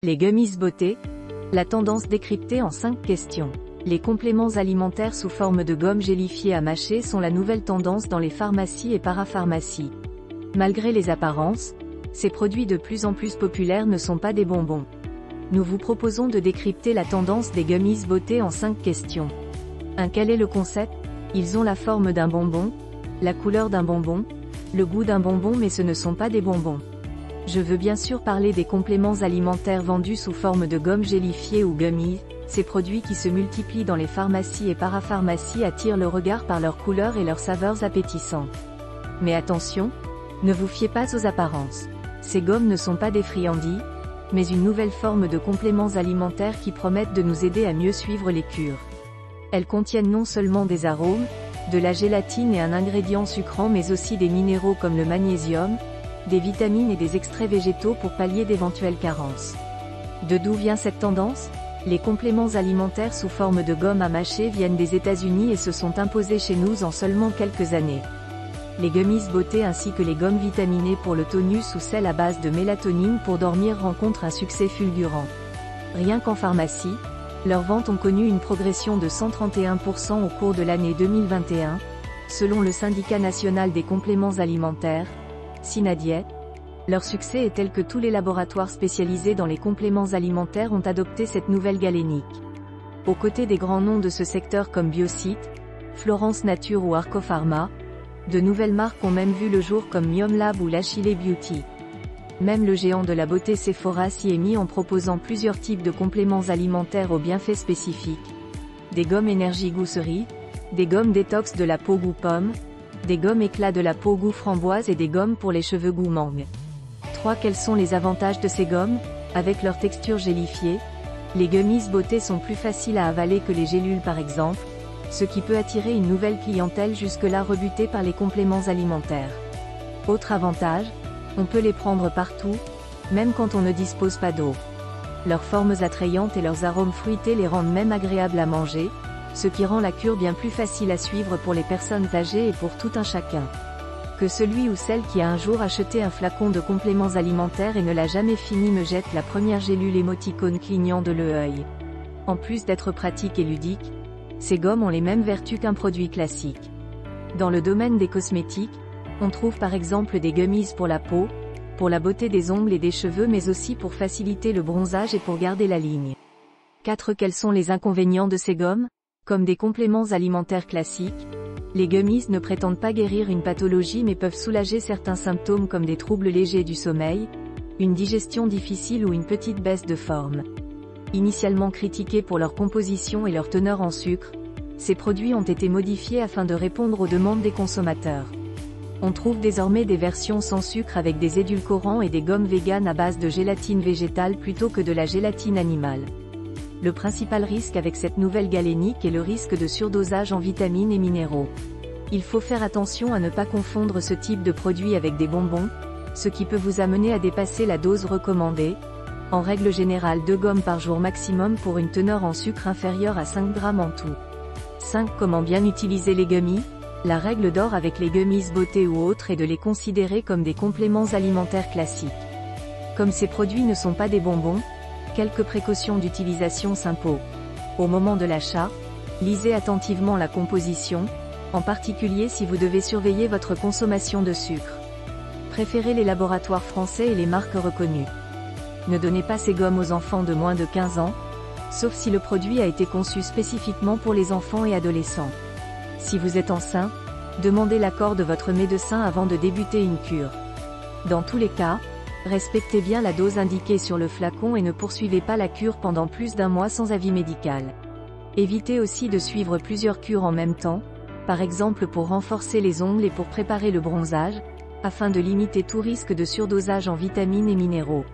Les gummies beauté, la tendance décryptée en 5 questions. Les compléments alimentaires sous forme de gomme gélifiée à mâcher sont la nouvelle tendance dans les pharmacies et parapharmacies. Malgré les apparences, ces produits de plus en plus populaires ne sont pas des bonbons. Nous vous proposons de décrypter la tendance des gummies beauté en 5 questions. 1. Quel est le concept? Ils ont la forme d'un bonbon, la couleur d'un bonbon, le goût d'un bonbon, mais ce ne sont pas des bonbons. Je veux bien sûr parler des compléments alimentaires vendus sous forme de gomme gélifiée ou gummies. Ces produits qui se multiplient dans les pharmacies et parapharmacies attirent le regard par leur couleur et leurs saveurs appétissantes. Mais attention, ne vous fiez pas aux apparences. Ces gommes ne sont pas des friandises, mais une nouvelle forme de compléments alimentaires qui promettent de nous aider à mieux suivre les cures. Elles contiennent non seulement des arômes, de la gélatine et un ingrédient sucrant, mais aussi des minéraux comme le magnésium, des vitamines et des extraits végétaux pour pallier d'éventuelles carences. De d'où vient cette tendance? Les compléments alimentaires sous forme de gomme à mâcher viennent des États-Unis et se sont imposés chez nous en seulement quelques années. Les gummies beauté ainsi que les gommes vitaminées pour le tonus ou celles à base de mélatonine pour dormir rencontrent un succès fulgurant. Rien qu'en pharmacie, leurs ventes ont connu une progression de 131% au cours de l'année 2021, selon le Syndicat national des compléments alimentaires, SINADIET. Leur succès est tel que tous les laboratoires spécialisés dans les compléments alimentaires ont adopté cette nouvelle galénique. Aux côtés des grands noms de ce secteur comme Biocite, Florence Nature ou Arcopharma, de nouvelles marques ont même vu le jour comme Miomlab ou l'Achille Beauty. Même le géant de la beauté Sephora s'y est mis en proposant plusieurs types de compléments alimentaires aux bienfaits spécifiques. Des gommes énergie goût cerise, des gommes détox de la peau goût pomme, des gommes éclat de la peau goût framboise et des gommes pour les cheveux goût mangue. 3. Quels sont les avantages de ces gommes? Avec leur texture gélifiée, les gummies beauté sont plus faciles à avaler que les gélules par exemple, ce qui peut attirer une nouvelle clientèle jusque-là rebutée par les compléments alimentaires. Autre avantage, on peut les prendre partout, même quand on ne dispose pas d'eau. Leurs formes attrayantes et leurs arômes fruités les rendent même agréables à manger, ce qui rend la cure bien plus facile à suivre pour les personnes âgées et pour tout un chacun. Que celui ou celle qui a un jour acheté un flacon de compléments alimentaires et ne l'a jamais fini me jette la première gélule émoticône clignant de l'œil. En plus d'être pratique et ludique, ces gommes ont les mêmes vertus qu'un produit classique. Dans le domaine des cosmétiques, on trouve par exemple des gummies pour la peau, pour la beauté des ongles et des cheveux, mais aussi pour faciliter le bronzage et pour garder la ligne. 4. Quels sont les inconvénients de ces gommes? Comme des compléments alimentaires classiques, les gummies ne prétendent pas guérir une pathologie mais peuvent soulager certains symptômes comme des troubles légers du sommeil, une digestion difficile ou une petite baisse de forme. Initialement critiqués pour leur composition et leur teneur en sucre, ces produits ont été modifiés afin de répondre aux demandes des consommateurs. On trouve désormais des versions sans sucre avec des édulcorants et des gommes véganes à base de gélatine végétale plutôt que de la gélatine animale. Le principal risque avec cette nouvelle galénique est le risque de surdosage en vitamines et minéraux. Il faut faire attention à ne pas confondre ce type de produit avec des bonbons, ce qui peut vous amener à dépasser la dose recommandée. En règle générale 2 gommes par jour maximum pour une teneur en sucre inférieure à 5 grammes en tout. 5. Comment bien utiliser les gummies? La règle d'or avec les gummies beauté ou autres est de les considérer comme des compléments alimentaires classiques. Comme ces produits ne sont pas des bonbons, quelques précautions d'utilisation s'imposent. Au moment de l'achat, lisez attentivement la composition, en particulier si vous devez surveiller votre consommation de sucre. Préférez les laboratoires français et les marques reconnues. Ne donnez pas ces gommes aux enfants de moins de 15 ans, sauf si le produit a été conçu spécifiquement pour les enfants et adolescents. Si vous êtes enceinte, demandez l'accord de votre médecin avant de débuter une cure. Dans tous les cas, respectez bien la dose indiquée sur le flacon et ne poursuivez pas la cure pendant plus d'1 mois sans avis médical. Évitez aussi de suivre plusieurs cures en même temps, par exemple pour renforcer les ongles et pour préparer le bronzage, afin de limiter tout risque de surdosage en vitamines et minéraux.